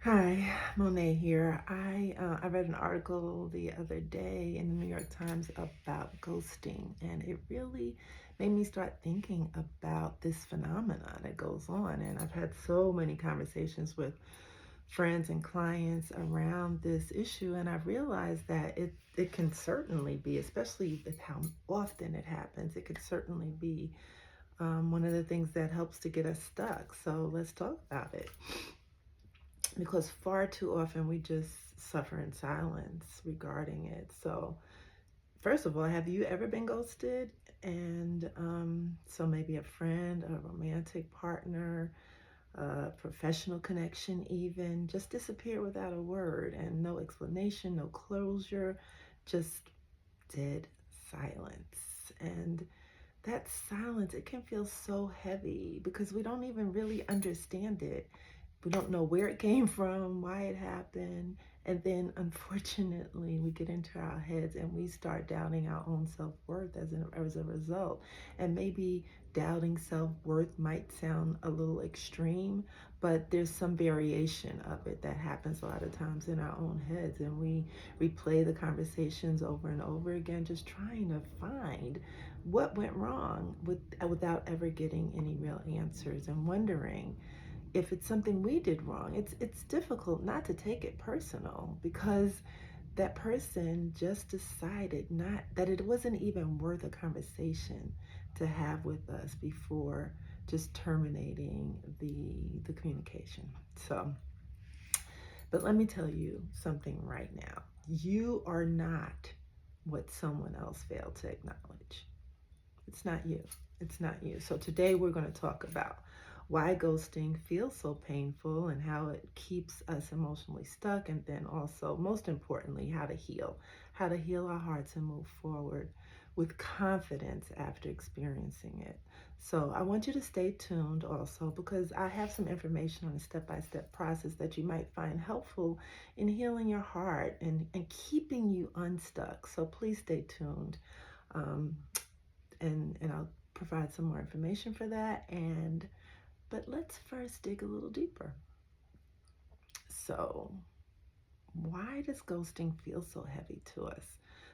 Hi, Monet here. I read an article the other day in the New York Times about ghosting, and it really made me start thinking about this phenomenon that goes on. And I've had so many conversations with friends and clients around this issue, and I've realized that it can certainly be, especially with how often it happens, it could certainly be one of the things that helps to get us stuck. So let's talk about it because far too often we just suffer in silence regarding it. So, first of all, have you ever been ghosted? And so maybe a friend, a romantic partner, a professional connection, even just disappear without a word and no explanation, no closure, just dead silence. And that silence, it can feel so heavy because we don't even really understand it. We don't know where it came from, why it happened. And then unfortunately, we get into our heads and we start doubting our own self worth as a result. And maybe doubting self worth might sound a little extreme, but there's some variation of it that happens a lot of times in our own heads. And we replay the conversations over and over again, just trying to find what went wrong without ever getting any real answers and wondering if it's something we did wrong. It's difficult not to take it personal because that person just decided not that it wasn't even worth a conversation to have with us before just terminating the communication. So, but let me tell you something right now. You are not what someone else failed to acknowledge. It's not you. It's not you. So today we're going to talk about why ghosting feels so painful and how it keeps us emotionally stuck, and then also, most importantly, how to heal our hearts and move forward with confidence after experiencing it. So I want you to stay tuned also because I have some information on a step-by-step process that you might find helpful in healing your heart and keeping you unstuck. So please stay tuned. Um, and I'll provide some more information for that. But let's first dig a little deeper. So, why does ghosting feel so heavy to us?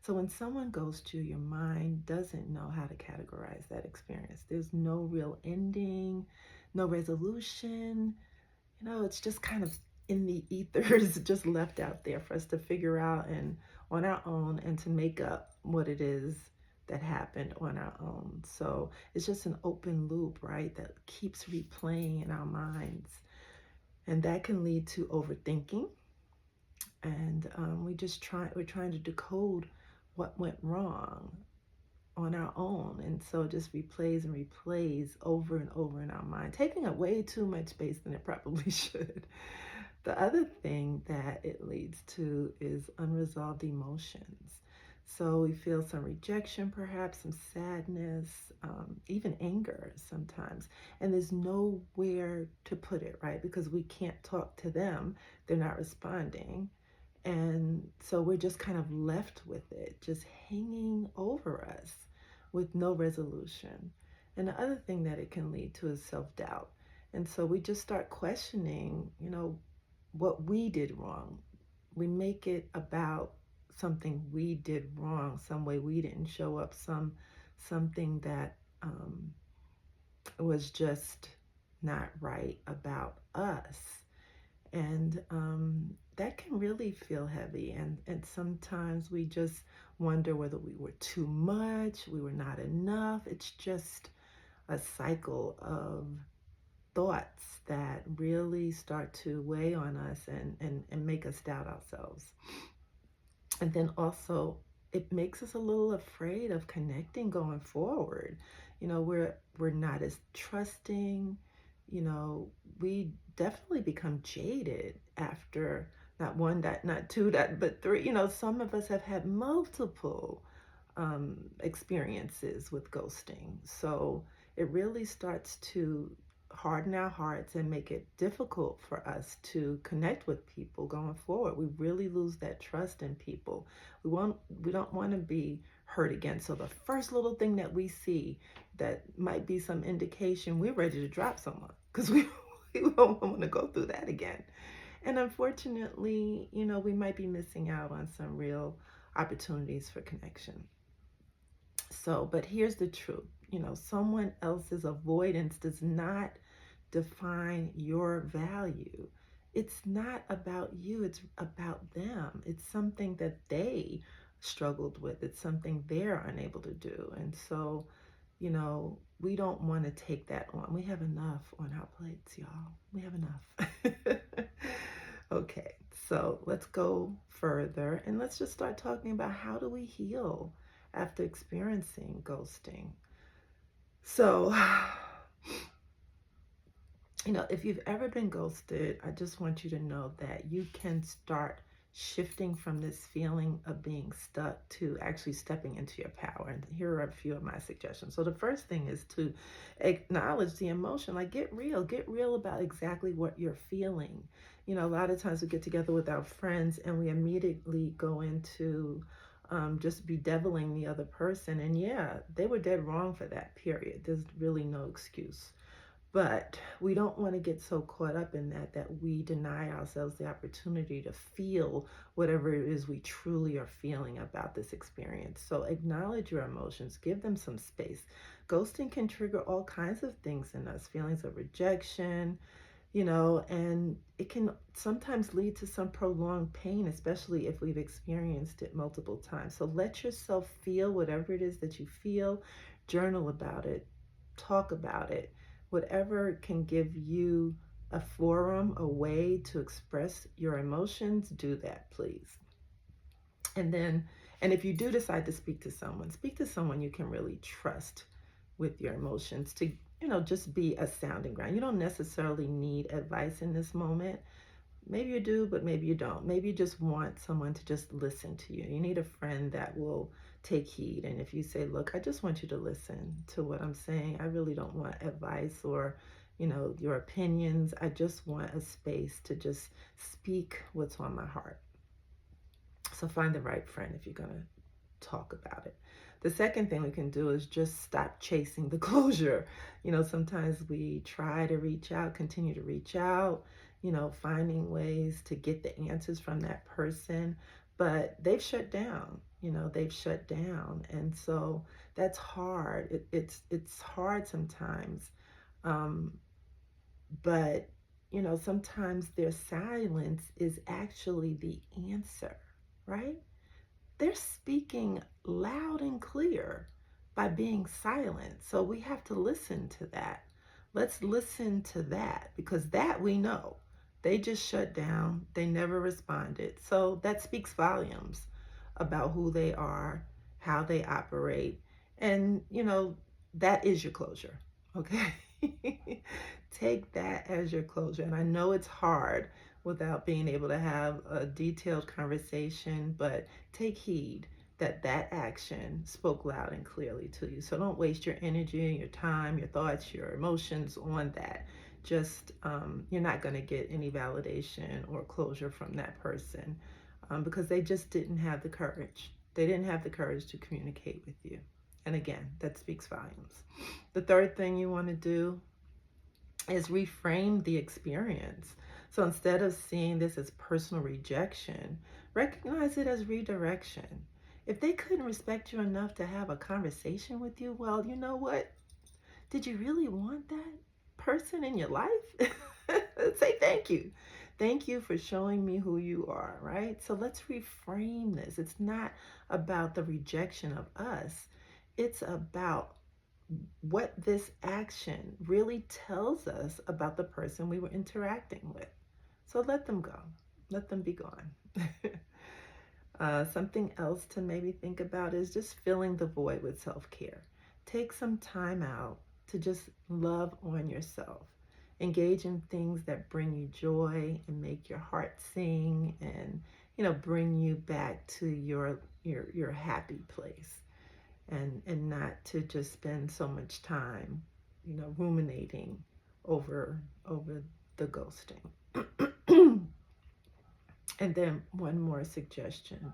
So, when someone ghosts you, your mind doesn't know how to categorize that experience. There's no real ending, no resolution. It's just kind of in the ethers, just left out there for us to figure out and on our own and to make up what it is that happened on our own. So it's just an open loop, right, that keeps replaying in our minds. And that can lead to overthinking. And we're trying to decode what went wrong on our own. And so it just replays and replays over and over in our mind, taking up way too much space than it probably should. The other thing that it leads to is unresolved emotions. So we feel some rejection, perhaps some sadness, even anger sometimes. And there's nowhere to put it, right? Because we can't talk to them, they're not responding. And so we're just kind of left with it, just hanging over us with no resolution. And the other thing that it can lead to is self doubt. And so we just start questioning, what we did wrong. We make it about something we did wrong, some way we didn't show up, something that was just not right about us. And that can really feel heavy. And sometimes we just wonder whether we were too much, we were not enough. It's just a cycle of thoughts that really start to weigh on us and make us doubt ourselves. And then also, it makes us a little afraid of connecting going forward. We're not as trusting. We definitely become jaded after not one dot, not two dot, but three. Some of us have had multiple experiences with ghosting. So it really starts to harden our hearts and make it difficult for us to connect with people going forward. We really lose that trust in people. We don't want to be hurt again. So the first little thing that we see that might be some indication, we're ready to drop someone because we don't want to go through that again. And unfortunately, we might be missing out on some real opportunities for connection. So, but here's the truth. Someone else's avoidance does not define your value. It's not about you, it's about them. It's something that they struggled with, it's something they're unable to do. And so, we don't want to take that on. We have enough on our plates, y'all. We have enough. Okay, so let's go further and let's just start talking about how do we heal after experiencing ghosting. So, if you've ever been ghosted, I just want you to know that you can start shifting from this feeling of being stuck to actually stepping into your power. And here are a few of my suggestions. So the first thing is to acknowledge the emotion. Like, get real about exactly what you're feeling. A lot of times we get together with our friends and we immediately go into just bedeviling the other person. And yeah, they were dead wrong for that, period. There's really no excuse. But we don't want to get so caught up in that we deny ourselves the opportunity to feel whatever it is we truly are feeling about this experience. So acknowledge your emotions, give them some space. Ghosting can trigger all kinds of things in us, feelings of rejection, and it can sometimes lead to some prolonged pain, especially if we've experienced it multiple times. So let yourself feel whatever it is that you feel, journal about it, talk about it, whatever can give you a forum, a way to express your emotions, do that, please. And if you do decide to speak to someone you can really trust with your emotions to, just be a sounding ground. You don't necessarily need advice in this moment. Maybe you do, but maybe you don't. Maybe you just want someone to just listen to you. You need a friend that will take heed. And if you say, look, I just want you to listen to what I'm saying. I really don't want advice or, your opinions. I just want a space to just speak what's on my heart. So find the right friend if you're going to talk about it. The second thing we can do is just stop chasing the closure. Sometimes we try to reach out, continue to reach out, finding ways to get the answers from that person, but they've shut down. They've shut down, and so that's hard. It's hard sometimes, but sometimes their silence is actually the answer, right? They're speaking loud and clear by being silent. So we have to listen to that. Let's listen to that because that we know. They just shut down. They never responded. So that speaks volumes about who they are, how they operate. And, that is your closure. Okay. Take that as your closure. And I know it's hard without being able to have a detailed conversation, but take heed that that action spoke loud and clearly to you. So don't waste your energy, your time, your thoughts, your emotions on that. Just, you're not going to get any validation or closure from that person because they just didn't have the courage. They didn't have the courage to communicate with you. And again, that speaks volumes. The third thing you want to do is reframe the experience. So instead of seeing this as personal rejection, recognize it as redirection. If they couldn't respect you enough to have a conversation with you, well, you know what? Did you really want that person in your life? Say thank you. Thank you for showing me who you are, right? So let's reframe this. It's not about the rejection of us. It's about what this action really tells us about the person we were interacting with. So let them go. Let them be gone. Something else to maybe think about is just filling the void with self-care. Take some time out to just love on yourself. Engage in things that bring you joy and make your heart sing and, bring you back to your happy place. And not to just spend so much time, ruminating over the ghosting. And then one more suggestion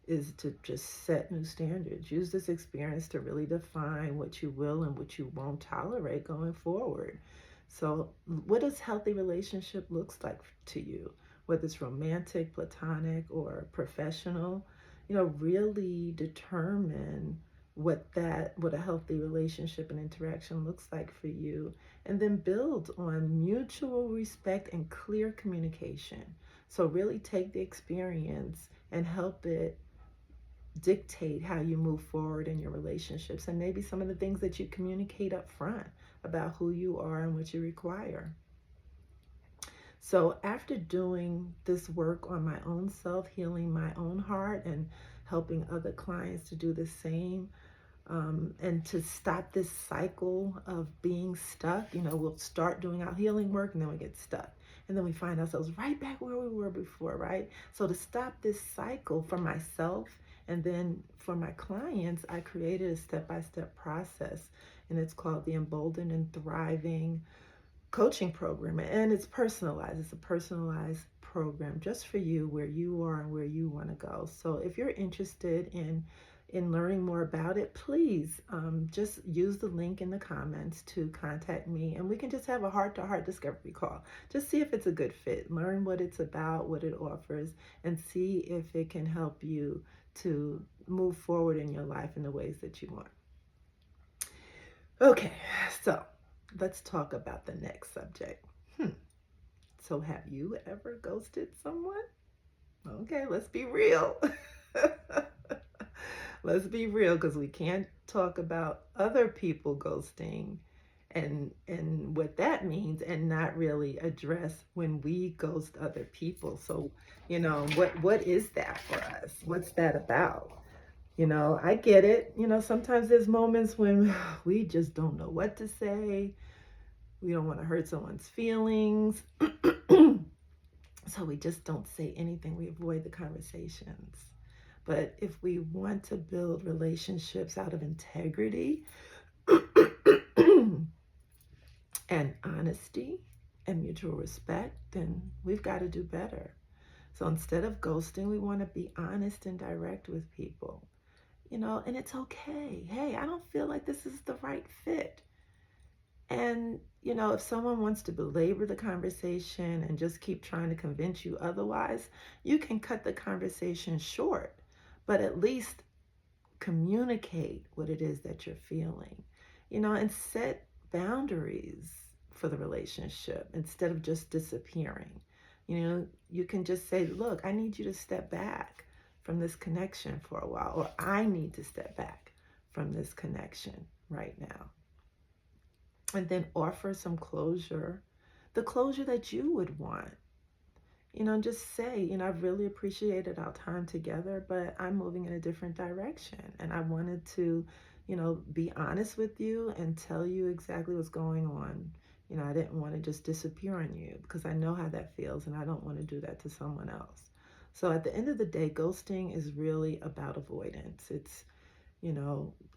is to just set new standards. Use this experience to really define what you will and what you won't tolerate going forward. So what does healthy relationship looks like to you? whether it's romantic, platonic, or professional, really determine what a healthy relationship and interaction looks like for you, and then build on mutual respect and clear communication. So really take the experience and help it dictate how you move forward in your relationships, and maybe some of the things that you communicate up front about who you are and what you require. So after doing this work on my own self, healing my own heart, and helping other clients to do the same, and to stop this cycle of being stuck. We'll start doing our healing work and then we get stuck. And then we find ourselves right back where we were before, right? So to stop this cycle for myself and then for my clients, I created a step-by-step process, and it's called the Emboldened and Thriving Coaching Program. And it's personalized. It's a personalized program just for you, where you are and where you want to go. So if you're interested in learning more about it, please just use the link in the comments to contact me, and we can just have a heart-to-heart discovery call. Just see if it's a good fit, learn what it's about, what it offers, and see if it can help you to move forward in your life in the ways that you want. Okay, so let's talk about the next subject. So have you ever ghosted someone? Okay, let's be real. Let's be real, because we can't talk about other people ghosting and what that means, and not really address when we ghost other people. So, what is that for us? What's that about? I get it. Sometimes there's moments when we just don't know what to say. We don't want to hurt someone's feelings. So we just don't say anything. We avoid the conversations. But if we want to build relationships out of integrity and honesty and mutual respect, then we've got to do better. So instead of ghosting, we want to be honest and direct with people. And it's okay. Hey, I don't feel like this is the right fit. And, if someone wants to belabor the conversation and just keep trying to convince you otherwise, you can cut the conversation short, but at least communicate what it is that you're feeling, and set boundaries for the relationship instead of just disappearing. You can just say, look, I need you to step back from this connection for a while, or I need to step back from this connection right now. And then offer some closure, the closure that you would want. Just say, I've really appreciated our time together, but I'm moving in a different direction. And I wanted to, be honest with you and tell you exactly what's going on. I didn't want to just disappear on you, because I know how that feels and I don't want to do that to someone else. So at the end of the day, ghosting is really about avoidance. It's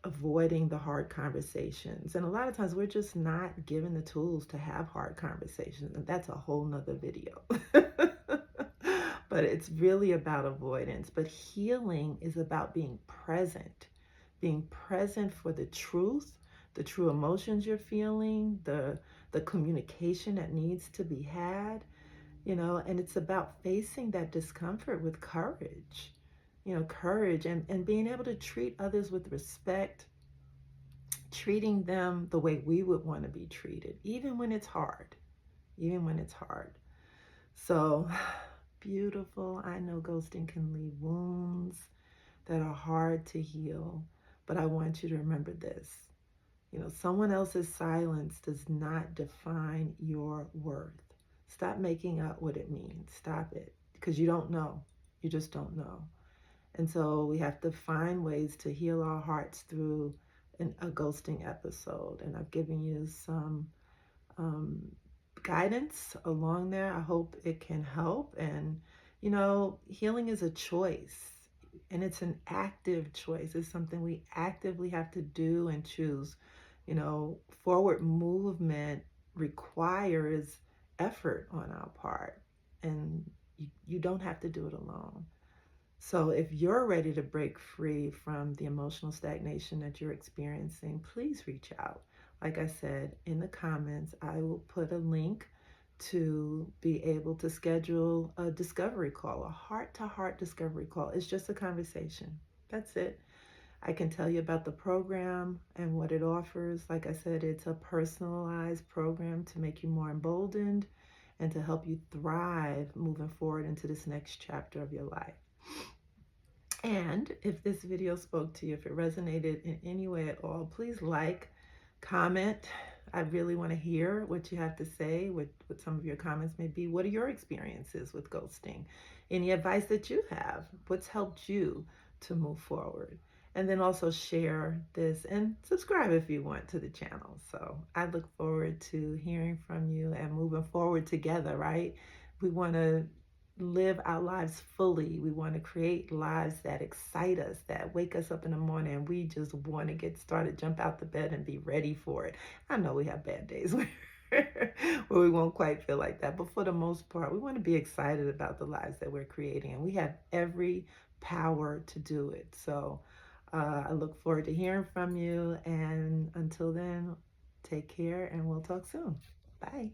avoiding the hard conversations. And a lot of times we're just not given the tools to have hard conversations. And that's a whole nother video. But it's really about avoidance. But healing is about being present for the truth, the true emotions you're feeling, the communication that needs to be had, and it's about facing that discomfort with courage. Courage, and being able to treat others with respect, treating them the way we would want to be treated, even when it's hard. So, beautiful. I know ghosting can leave wounds that are hard to heal, but I want you to remember this. Someone else's silence does not define your worth. Stop making up what it means. Stop it, because you don't know. You just don't know. And so we have to find ways to heal our hearts through a ghosting episode. And I've given you some guidance along there. I hope it can help. And, healing is a choice, and it's an active choice. It's something we actively have to do and choose. Forward movement requires effort on our part, and you don't have to do it alone. So if you're ready to break free from the emotional stagnation that you're experiencing, please reach out. Like I said, in the comments, I will put a link to be able to schedule a discovery call, a heart to heart discovery call. It's just a conversation. That's it. I can tell you about the program and what it offers. Like I said, it's a personalized program to make you more emboldened and to help you thrive moving forward into this next chapter of your life. And if this video spoke to you, if it resonated in any way at all, please like, comment. I really want to hear what you have to say, what some of your comments may be. What are your experiences with ghosting? Any advice that you have? What's helped you to move forward? And then also share this and subscribe if you want to the channel. So I look forward to hearing from you and moving forward together, right? We want to live our lives fully. We want to create lives that excite us, that wake us up in the morning, and we just want to get started, jump out the bed and be ready for it. I know we have bad days where we won't quite feel like that, but for the most part, we want to be excited about the lives that we're creating, and we have every power to do it. So I look forward to hearing from you, and until then, take care, and we'll talk soon. Bye.